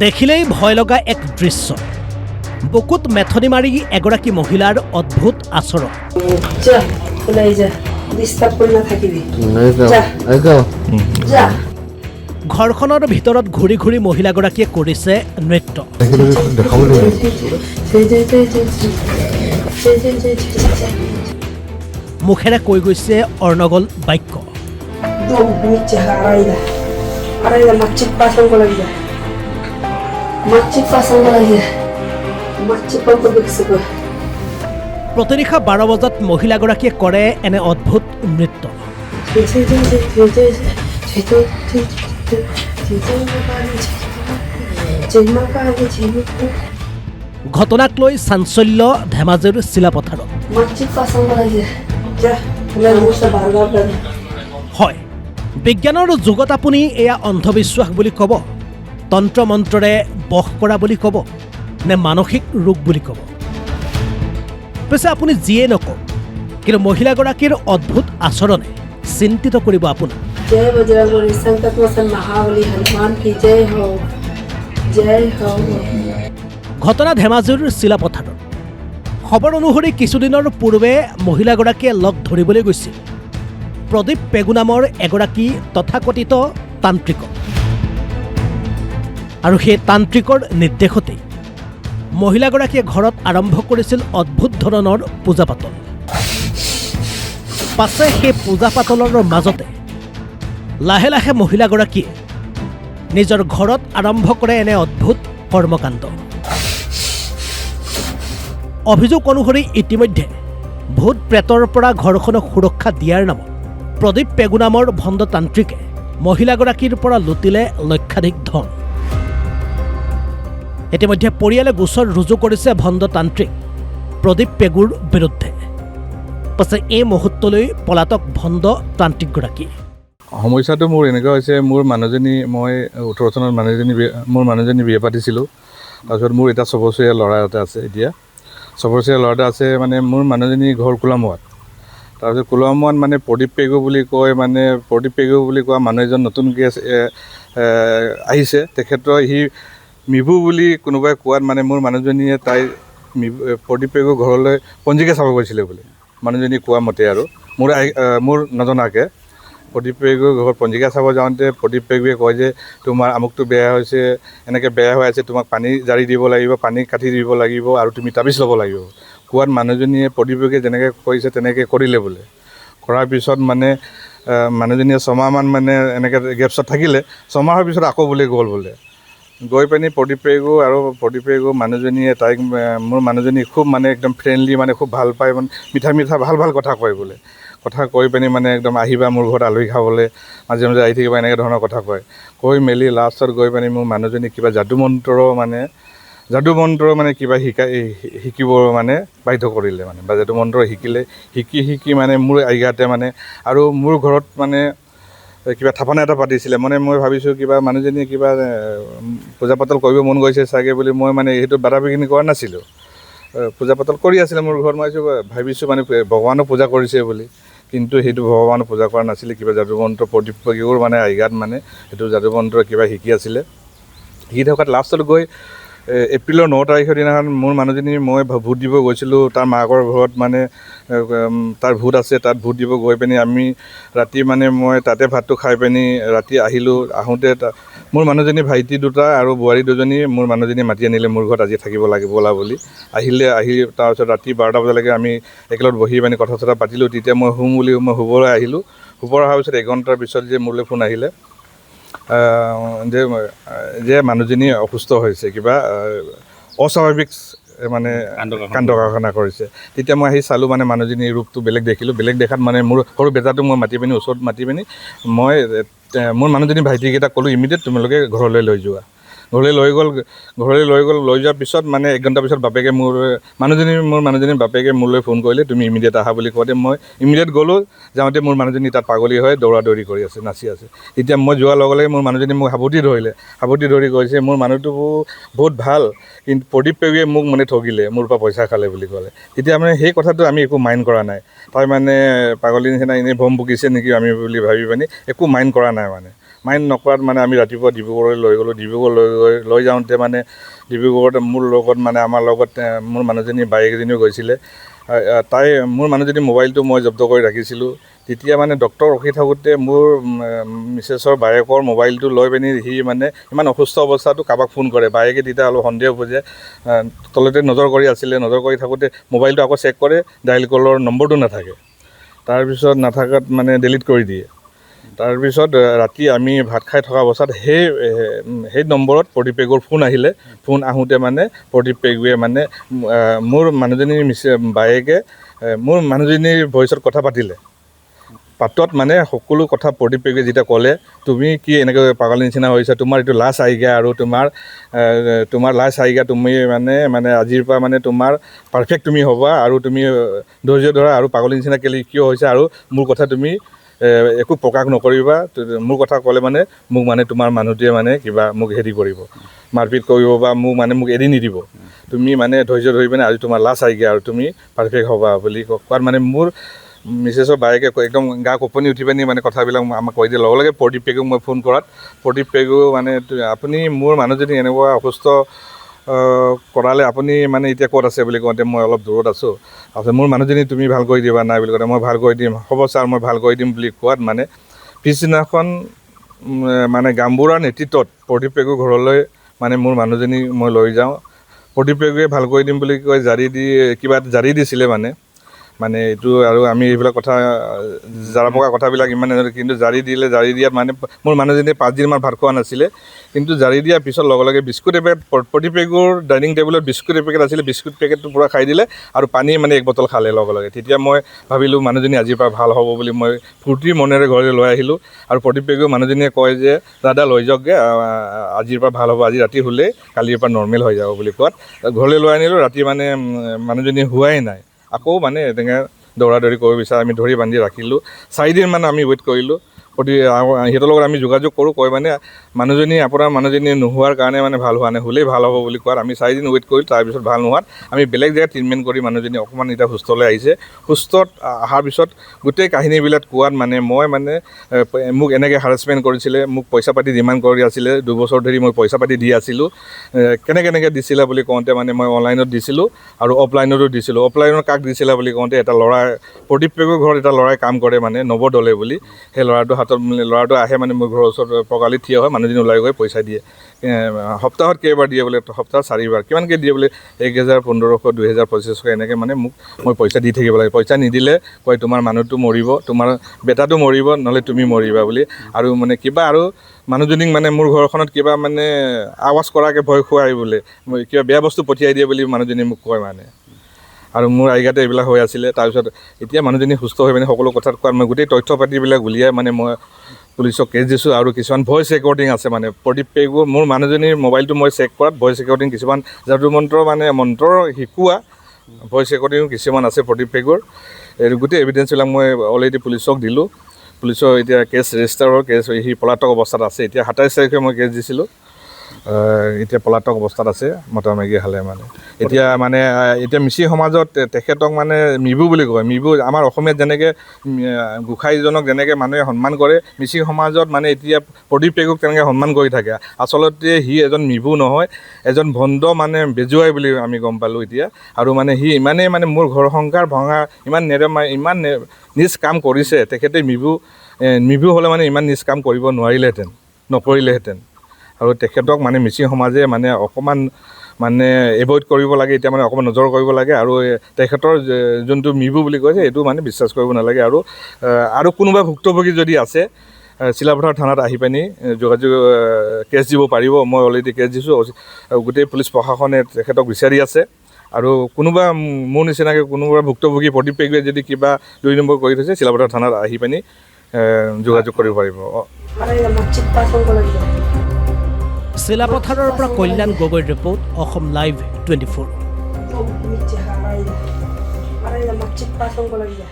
দেখিলেই ভয় লগা এক দৃশ্য বুকুত মেথনি মাৰি এগৰাকী মহিলাৰ অদ্ভুত আচৰণ যা ওলাই যা ডিস্টাৰ্ব কৰে না থাকিবি যা যা ঘৰখনৰ ভিতৰত ঘূৰি ঘূৰি মহিলাগৰাকীয়ে কৰিছে নৃত্য মুখেৰে কৈ গৈছে অৰ্ণগোল বাক্য দম নিচে আড়াইদা মাছি পাসং কলা গিয়া মাছি পাম্প দেখছে গো প্ৰতিনিশা 12 বজাত মহিলাগৰাকীয়ে কৰে এনে অদ্ভুত নৃত্য ঘটনাক লৈ চাঞ্চল্য ধেমাজিৰ চিলাপথাৰত হয় বিজ্ঞানৰ যুগত আপুনি এয়া অন্ধবিশ্বাস বুলি ক'ব তন্ত্ৰ মন্ত্ৰৰে বশ কৰা বুলি ক'ব নে মানসিক ৰোগ বুলি ক'ব পিছে আপুনি যিয়ে নকওক কিন্তু মহিলাগৰাকীৰ অদ্ভুত আচৰণে চিন্তিত কৰিব আপোনাক जय बजरंगबली संकट मोचन महाबली हनुमान की जय हो ঘটনা ধেমাজিৰ চিলাপথাৰত খবৰ অনুসৰি কিছুদিনৰ পূৰ্বে মহিলাগৰাকীয়ে লগ ধৰিবলৈ গৈছিল প্ৰদীপ পেগু নামৰ এগৰাকী তথাকথিত তান্ত্ৰিক আৰু সেই তান্ত্ৰিকৰ নিৰ্দেশতেই মহিলাগৰাকীয়ে ঘৰত আৰম্ভ কৰিছিল অদ্ভুত ধৰণৰ পূজা পাতল পাছে সেই পূজা পাতলৰ মাজতে লাহে লাহে মহিলাগৰাকীয়ে নিজৰ ঘৰত আৰম্ভ কৰে এনে অদ্ভুত কৰ্মকাণ্ড অভিযোগ অনুসৰি ইতিমধ্যে ভূত প্ৰেতৰ পৰা ঘৰখনক সুৰক্ষা দিয়াৰ নামত প্ৰদীপ পেগু নামৰ ভণ্ড তান্ত্ৰিকে মহিলাগৰাকীৰ পৰা লুটিলে লক্ষাধিক ধন ইতিমধ্যে পৰিয়ালে গোচৰ ৰুজু কৰিছে ভণ্ড তান্ত্ৰিক প্ৰদীপ পেগুৰ বিৰুদ্ধে পাছে এই মুহূৰ্তলৈ পলাতক ভণ্ড তান্ত্ৰিকগৰাকী সমস্যাটো মোৰ এনেকুৱা হৈছে মোৰ মানুহজনী মই 18 চনত মোৰ মানুহজনী বিয়া পাতিছিলোঁ তাৰপিছত মোৰ এটা 6 বছৰীয়া ল'ৰা এটা আছে এতিয়া 6 বছৰীয়া ল'ৰা এটা আছে মানে মোৰ মানুহজনী ঘৰ কোলামুৱাত তাৰপিছত কোলামুৱাত মানে প্ৰদীপ পেগু বুলি কয় মানে প্ৰদীপ পেগু বুলি কোৱা মানুহ এজন নতুনকৈ আহিছে তেখেতৰ সি মিভু বুলি কোনোবাই কোৱাত মানে মোৰ মানুহজনীয়ে তাই প্ৰদীপ পেগু ঘৰলৈ পঞ্জিকা চাব গৈছিলে বুলি মানুহজনী কোৱা মতে আৰু মোৰ নজনাকৈ প্ৰদীপ পেগুৰ ঘৰত পঞ্জিকা চাব যাওঁতে প্ৰদীপ পেগুৱে কয় যে তোমাৰ আমুকটো বেয়া হৈছে এনেকৈ বেয়া হৈ আছে তোমাক পানী জাৰি দিব লাগিব পানী কাটি দিব লাগিব আৰু তুমি তাবিজ ল'ব লাগিব কোৱাত মানুহজনীয়ে প্ৰদীপ পেগুৱে যেনেকৈ কৈছে তেনেকৈ কৰিলে বোলে কৰাৰ পিছত মানে মানুহজনীয়ে 6 মাহমান মানে এনেকৈ গেপছত থাকিলে 6 মাহৰ পিছত আকৌ বোলে গ'ল বোলে গৈ পানি প্ৰদীপ পেগু মানুহজনীয়ে তাইক মোৰ মানুহজনী খুব মানে একদম ফ্ৰেণ্ডলি মানে খুব ভাল পায় মানে মিঠা ভাল কথা কয় বোলে কথা কৈ পিনি মানে একদম আহিবা মোৰ ঘৰত আলহী খাবলৈ মাজে মাজে আহি থাকিবা এনেকৈ ধৰণৰ কথা কৈ মেলি লাষ্টত গৈ পিনি মোৰ মানুহজনী কিবা যাদু মন্ত্ৰ মানে কিবা শিকিব মানে বাধ্য কৰিলে মানে বা যাদু মন্ত্ৰ শিকি মানে মোৰ আইগাতে মানে আৰু মোৰ ঘৰত মানে কিবা থাপনা এটা পাতিছিলে মানে মই ভাবিছোঁ কিবা মানুহজনীয়ে কিবা পূজা পাতল কৰিব মন গৈছে চাগে বুলি মই মানে সেইটো বাধা বিঘিনি কৰা নাছিলোঁ পূজা পাতল কৰি আছিলে মোৰ ঘৰত মই ভাবিছোঁ মানে ভগৱানক পূজা কৰিছে বুলি কিন্তু সেইটো ভগৱানক পূজা কৰা নাছিলে কিবা যাদু মন্ত্ৰ প্ৰদীপ পেগুৰ মানে আইগাত মানে সেইটো যাদু মন্ত্ৰ কিবা শিকি আছিলে শিকি থকাত লাষ্টত গৈ এপ্ৰিলৰ 9 তাৰিখৰ দিনাখন মোৰ মানুহজনী মই ভোট দিব গৈছিলোঁ তাৰ মাকৰ ঘৰত মানে তাৰ ভোট আছে তাত ভোট দিব গৈ পিনি আমি ৰাতি মানে মই তাতে ভাতটো খাই পিনি ৰাতি আহোঁতে মোৰ মানুহজনী ভাইটি দুটা আৰু বোৱাৰী দুজনী মোৰ মানুহজনী মাতি আনিলে মোৰ ঘৰত আজি থাকিব লাগে ব'লা বুলি আহি তাৰপিছত ৰাতি 12টা বজালৈকে আমি একেলগত বহি পিনি কথা চথা পাতিলোঁ তেতিয়া মই শুবলৈ আহিলোঁ শুবৰ অহাৰ পিছত 1 ঘণ্টাৰ পিছত যে মোলৈ ফোন আহিলে যে মানুহজনী অসুস্থ হৈছে কিবা অস্বাভাৱিক মানে কাণ্ড কাৰখানা কৰিছে তেতিয়া মই আহি চালোঁ মানে মানুহজনীৰ ৰূপটো বেলেগ দেখিলোঁ বেলেগ দেখাত মানে মোৰ সৰু বেটাটোক মই ওচৰত মাতি পিনি মই মোৰ মানুহজনী ভাইটিকেইটাক ক'লোঁ ইমিডিয়েট তোমালোকে ঘৰলৈ লৈ যোৱা ঘৰলৈ লৈ গ'ল লৈ যোৱাৰ পিছত মানে 1 ঘণ্টাৰ পিছত বাপেকে মোৰ মানুহজনীৰ বাপেকে মোলৈ ফোন কৰিলে, তুমি ইমিডিয়েট আহা বুলি কওঁতে মই ইমিডিয়েট গ'লোঁ। যাওঁতে মোৰ মানুহজনী তাত পাগলী হৈ দৌৰা দৌৰি কৰি আছে, নাচি আছে। তেতিয়া মই যোৱাৰ লগে লগে মোৰ মানুহজনী মোক সাৱটি ধৰি কৈছে, মোৰ মানুহটো বহুত ভাল, কিন্তু প্ৰদীপ পেগুৱে মোক মানে ঠগিলে, মোৰ পৰা পইচা খালে বুলি ক'লে। তেতিয়া মানে সেই কথাটো আমি একো মাইণ্ড কৰা নাই। তাই মানে পাগলীৰ নিচিনা এনেই ভম বকিছে নেকি আমি বুলি ভাবি পানি একো মাইণ্ড কৰা নাই। মাইণ্ড নকৰাত মানে আমি ৰাতিপুৱা ডিব্ৰুগড়লৈ লৈ গ'লোঁ। ডিব্ৰুগড় লৈ যাওঁতে মানে ডিব্ৰুগড়ত মোৰ লগত মানে আমাৰ লগত মোৰ মানুহজনী বায়েক এজনীও গৈছিলে। তাই মোৰ মানুহজনী মোবাইলটো মই জব্দ কৰি ৰাখিছিলোঁ। তেতিয়া মানে ডক্তৰ ৰখি থাকোঁতে মোৰ মিছেছৰ বায়েকৰ মোবাইলটো লৈ পিনি সি মানে ইমান অসুস্থ অৱস্থাটো কাৰোবাক ফোন কৰে। বায়েকে তেতিয়া অলপ সন্দেহ বুজে, তলতে নজৰ কৰি আছিলে। নজৰ কৰি থাকোঁতে মোবাইলটো আকৌ চেক কৰে, ডায়েল কলৰ নম্বৰটো নাথাকে। তাৰপিছত নাথাকাত মানে ডিলিট কৰি দিয়ে। তাৰপিছত ৰাতি আমি ভাত খাই থকা অৱস্থাত সেই নম্বৰত প্ৰদীপ পেগুৰ ফোন আহিলে। ফোন আহোঁতে মানে প্ৰদীপ পেগুৱে মানে মোৰ মানুহজনীৰ বায়েকে মোৰ মানুহজনীৰ ভইচত কথা পাতিলে। পাতত মানে সকলো কথা প্ৰদীপ পেগুৱে যেতিয়া ক'লে, তুমি কি এনেকৈ পাগলীৰ নিচিনা হৈছা, তোমাৰ এইটো লাষ্ট আইগা আৰু তোমাৰ লাষ্ট আইগা, তুমি মানে আজিৰ পৰা মানে তোমাৰ পাৰফেক্ট তুমি হ'বা আৰু তুমি ধৈৰ্য ধৰা আৰু পাগলীৰ নিচিনা কিয় হৈছা আৰু মোৰ কথা তুমি একো প্ৰকাশ নকৰিবা। মোৰ কথা ক'লে মানে মোক মানে তোমাৰ মানুহটোৱে মানে কিবা মোক হেৰি কৰিব, মাৰপিট কৰিব বা মোক এৰি নিদিব। তুমি মানে ধৈৰ্য ধৰি পিনে আজি তোমাৰ লাষ্ট আইগা আৰু তুমি পাৰফেক্ট হ'বা বুলি কোৱাত মানে মোৰ মিছেছৰ বায়েকে একদম গা কঁপনি উঠি পিনি মানে কথাবিলাক আমাক কৈ দিয়ে। লগে লগে প্ৰদীপ পেগুক মই ফোন কৰাত প্ৰদীপ পেগু মানে আপুনি মোৰ মানুহজনী এনেকুৱা অসুস্থ কৰালে, আপুনি মানে এতিয়া ক'ত আছে বুলি কওঁতে মই অলপ দূৰত আছোঁ। তাৰপিছত মোৰ মানুহজনী তুমি ভাল কৰি দিবা নাই বুলি কওঁতে মই ভাল কৰি দিম, হ'ব ছাৰ মই ভাল কৰি দিম বুলি কোৱাত মানে পিছদিনাখন মানে গামবুঢ়াৰ নেতৃত্বত প্ৰদীপ পেগুৰ ঘৰলৈ মানে মোৰ মানুহজনী মই লৈ যাওঁ। প্ৰদীপ পেগুৱে ভাল কৰি দিম বুলি কৈ কিবা জাৰি দিছিলে মানে এইটো আৰু আমি এইবিলাক কথা জাৰা পকা কথাবিলাক ইমান নাজানো, কিন্তু জাৰি দিয়াত মানে মোৰ মানুহজনীয়ে 5 দিনমান ভাত খোৱা নাছিলে। কিন্তু জাৰি দিয়াৰ পিছত লগে লগে বিস্কুট এপেকেট, প্ৰদীপ পেগুৰ ডাইনিং টেবুলত বিস্কুট এপেকেট আছিলে, বিস্কুট পেকেটটো পূৰা খাই দিলে আৰু পানী মানে 1 বটল খালে লগে লগে। তেতিয়া মই ভাবিলোঁ মানুহজনী আজিৰ পৰা ভাল হ'ব বুলি মই ফূৰ্তিৰ মনেৰে ঘৰলৈ লৈ আহিলোঁ। আৰু প্ৰদীপ পেগুৰ মানুহজনীয়ে কয় যে দাদা লৈ যাওকগৈ, আজিৰ পৰা ভাল হ'ব, আজি ৰাতি শুলে কালিৰ পৰা নৰ্মেল হৈ যাব বুলি কোৱাত ঘৰলৈ লৈ আনিলোঁ। ৰাতি মানে মানুহজনী হোৱাই নাই, আকৌ মানে এনেকৈ দৌৰা দৌৰি কৰিব বিচাৰে। আমি ধৰি বান্ধি ৰাখিলোঁ। 4 দিনমান আমি ৱেইট কৰিলোঁ। সিহঁতৰ লগত আমি যোগাযোগ কৰোঁ, কয় মানে আপোনাৰ মানুহজনী নোহোৱাৰ কাৰণে মানে ভাল হোৱা নাই, হ'লেই ভাল হ'ব বুলি কোৱাত আমি 4 দিন ৱেইট কৰিলোঁ। তাৰপিছত ভাল নোহোৱাত আমি বেলেগ জেগাত ট্ৰিটমেণ্ট কৰি মানুহজনী অকণমান এতিয়া সুস্থলৈ আহিছে। সুস্থত অহাৰ পিছত গোটেই কাহিনীবিলাক কোৱাত মানে মোক এনেকৈ হাৰাছমেণ্ট কৰিছিলে, মোক পইচা পাতি ডিমাণ্ড কৰি আছিলে। 2 বছৰ ধৰি মই পইচা পাতি দি আছিলোঁ। কেনেকৈ দিছিলা বুলি কওঁতে মানে মই অনলাইনত দিছিলোঁ আৰু অফলাইনতো দিছিলোঁ। অফলাইনত কাক দিছিলা বুলি কওঁতে এটা ল'ৰা, প্ৰদীপ পেগুৰ ঘৰত এটা ল'ৰাই কাম কৰে মানে নৱদলে বুলি, সেই ল'ৰাটো আহে মানে মোৰ ঘৰৰ ওচৰত পকালিত থিয় হয়, মানুহজনী ওলাই গৈ পইচা দিয়ে। সপ্তাহত কেইবাৰ দিয়ে বোলে, সপ্তাহত 4 বাৰ। কিমানকৈ দিয়ে বোলে 1000, 1500, 2000, 2500 এনেকৈ মানে মই পইচা দি থাকিব লাগে। পইচা নিদিলে কয় তোমাৰ মানুহটো মৰিব, তোমাৰ বেটাটো মৰিব, নহ'লে তুমি মৰিবা বুলি। আৰু মানে কিবা আৰু মানুহজনীক মানে মোৰ ঘৰখনত কিবা মানে আৱাজ কৰাকৈ ভয় খুৱাই বোলে, কিবা বেয়া বস্তু পঠিয়াই দিয়ে বুলি মানুহজনী মোক কয় মানে। আৰু মোৰ আইগাতে এইবিলাক হৈ আছিলে। তাৰপিছত এতিয়া মানুহজনী সুস্থ হৈ পিনে সকলো কথাত কোৱাত মই গোটেই তথ্য পাতিবিলাক উলিয়াই মানে মই পুলিচক কেছ দিছোঁ। আৰু কিছুমান ভইচ ৰেকৰ্ডিং আছে মানে প্ৰদীপ পেগু, মোৰ মানুহজনীৰ মোবাইলটো মই চেক কৰাত ভইচ ৰেকৰ্ডিং কিছুমান যাদু মন্ত্ৰ শিকোৱা ভইচ ৰেকৰ্ডিং কিছুমান আছে প্ৰদীপ পেগুৰ। এই গোটেই এভিডেঞ্চবিলাক মই অলৰেডি পুলিচক দিলোঁ। পুলিচৰ এতিয়া কেছ ৰেজিষ্টাৰৰ কেছ, সি পলাতক অৱস্থাত আছে। এতিয়া 27 তাৰিখে মই কেছ দিছিলোঁ, এতিয়া পলাতক অৱস্থাত আছে মতা মাইকী হালে মানে। এতিয়া মিচিং সমাজত তেখেতক মানে মিবু বুলি কয়। মিবু আমাৰ অসমীয়াত যেনেকৈ গোসাঁইজনক যেনেকৈ মানুহে সন্মান কৰে, মিচিং সমাজত মানে এতিয়া প্ৰদীপ পেগুক তেনেকৈ সন্মান কৰি থাকে। আচলতে সি এজন মিবু নহয়, এজন ভণ্ড মানে বেজুৱাই বুলি আমি গম পালোঁ এতিয়া। আৰু মানে সি ইমানেই মানে মোৰ ঘৰ সংসাৰ ভঙা, ইমান নিজ কাম কৰিছে। তেখেতে মিবু হ'লে মানে ইমান নিজ কাম কৰিব নকৰিলেহেঁতেন। আৰু তেখেতক মানে মিচিং সমাজে মানে অকণমান মানে এভইড কৰিব লাগে, এতিয়া মানে অকণমান নজৰ কৰিব লাগে। আৰু তেখেতৰ যোনটো মিবু বুলি কৈছে এইটো মানে বিশ্বাস কৰিব নালাগে। আৰু কোনোবা ভুক্তভোগী যদি আছে চিলাপথাৰ থানাত আহি পিনি কেছ দিব পাৰিব। মই অলৰেডি কেছ দিছোঁ। গোটেই পুলিচ প্ৰশাসনে তেখেতক বিচাৰি আছে। আৰু কোনোবা মোৰ নিচিনাকৈ কোনোবা ভুক্তভোগী প্ৰদীপ পেগুৱে যদি কিবা 2 নম্বৰ কৰি থৈছে, চিলাপথাৰ থানাত আহি পিনি যোগাযোগ কৰিব পাৰিব। চিলাপথাৰৰ পৰা কল্যাণ গগৈৰ report Assam live 24 Michi, ahora ya más chispas son con la vida.